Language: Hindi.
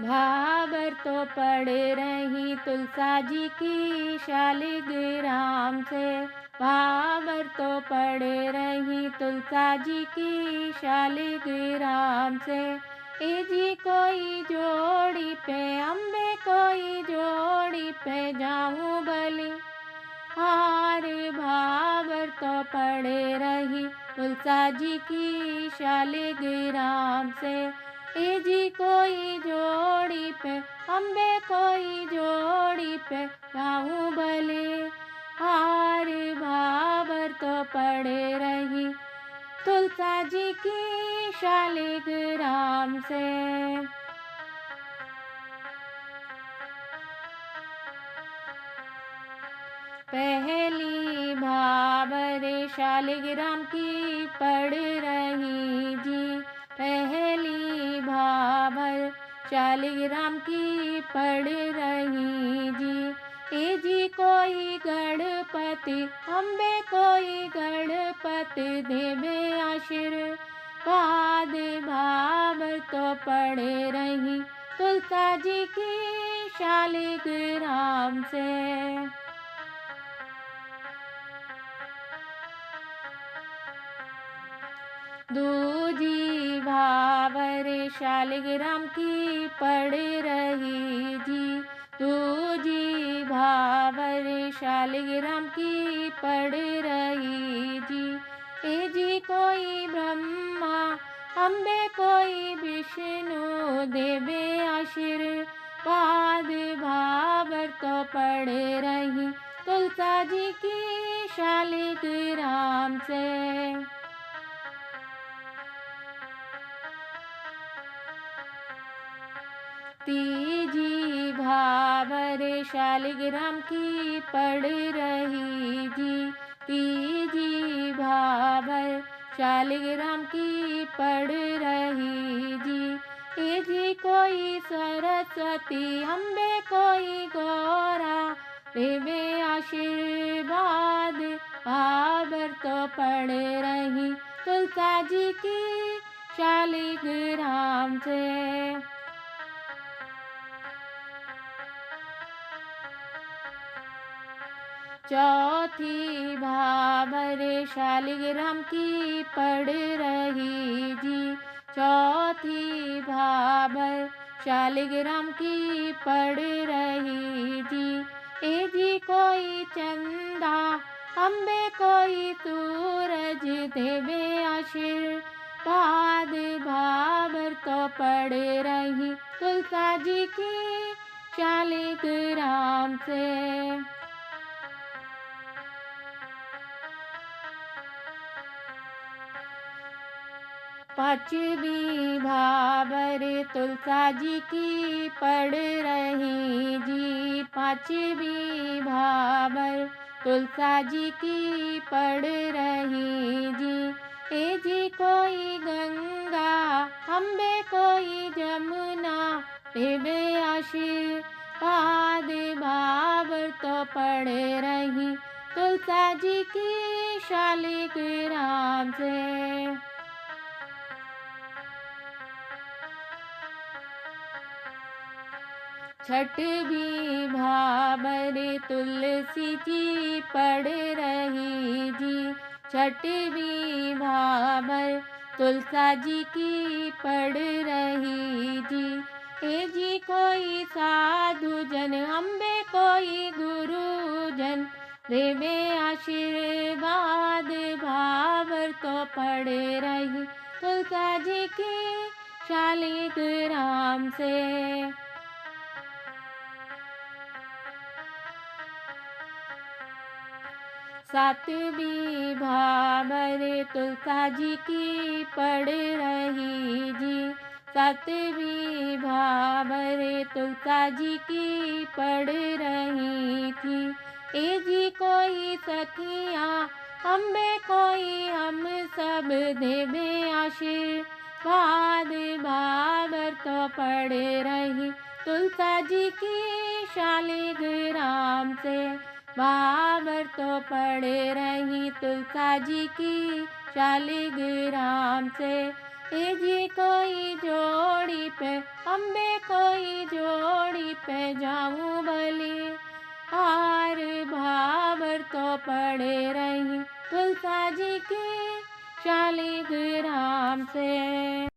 भाबर तो पढ़ रही तुलसा जी की शालिग्राम से। भाबर तो पढ़ रही तुलसा जी की शालिग्राम से। ए जी कोई जोड़ी पे अम्बे कोई जोड़ी पे जाऊं बलि। हारे भाबर तो पढ़ रही तुलसा जी की शालिग्राम से। ए जी कोई जोड़ी पे अम्बे कोई जोड़ी पे जाऊं बलि। हारे भाबर तो पढ़ रही तुलसा जी की शालिग्राम से। पहली भाबर शालिग्राम की पढ़ रही जी। पहली भाबर शालिग्राम की पढ़ रही जी। ए जी कोई गणपति अम्बे कोई गणपति देवे आशीर्वाद। भाबर तो पढ़ रही तुलसा जी की शालिग्राम से। दूजी भाबर शालिग्राम की पढ़ रही जी। दूजी भाबर शालिग्राम की पढ़ रही जी। ए जी कोई ब्रह्मा अम्बे कोई विष्णु देवे आशीर्वाद। भाबर तो पढ़ रही तुलसा जी की शालिग्राम से। तीजी भाबर शालिग्राम की पढ़ रही जी। तीजी भाबर शालिग्राम की पढ़ रही जी। ए जी कोई सरस्वती अम्बे कोई गौरा देवे आशीर्वाद। भाबर तो पढ़ रही तुलसा जी की शालिग्राम से। चौथी भाबर शालिग्राम की पढ़ रही जी। चौथी भाबर शालिग्राम की पढ़ रही जी। ए जी कोई चंदा अम्बे कोई सूरज देवे आशीर्वाद। भाबर तो पढ़ रही तुलसा जी की शालिग्राम से। पांचवी भाबर तुलसा जी की पढ़ रही जी। पांचवी भाबर तुलसा जी की पढ़ रही जी। ए जी कोई गंगा अम्बे कोई जमुना देवे आशीर्वाद। भाबर तो पढ़ रही तुलसा जी की शालिग्राम से। छठवीं भाबर तुलसी जी पढ़ रही जी। छठवीं भाबर तुलसा जी की पढ़ रही जी। ए जी कोई साधु जन अम्बे कोई गुरुजन देवे आशीर्वाद। भाबर तो पढ़ रही तुलसा जी की शालिग्राम से। सातवीं भाबर तुलसा जी की पढ़ रही जी। सातवीं भाबर तुलसा जी की पढ़ रही थी। ए जी कोई सखियाँ अम्बे कोई हम सब देवे आशीर्वाद। भाबर तो पढ़ रही तुलसा जी की शालिग्राम से। भाबर तो पढ़ रही तुलसा जी की शालिग्राम से। ए जी कोई जोड़ी पे अम्बे कोई जोड़ी पे जाऊं भली, हार भावर तो पड़े रही तुलसा जी की शालिग्राम से।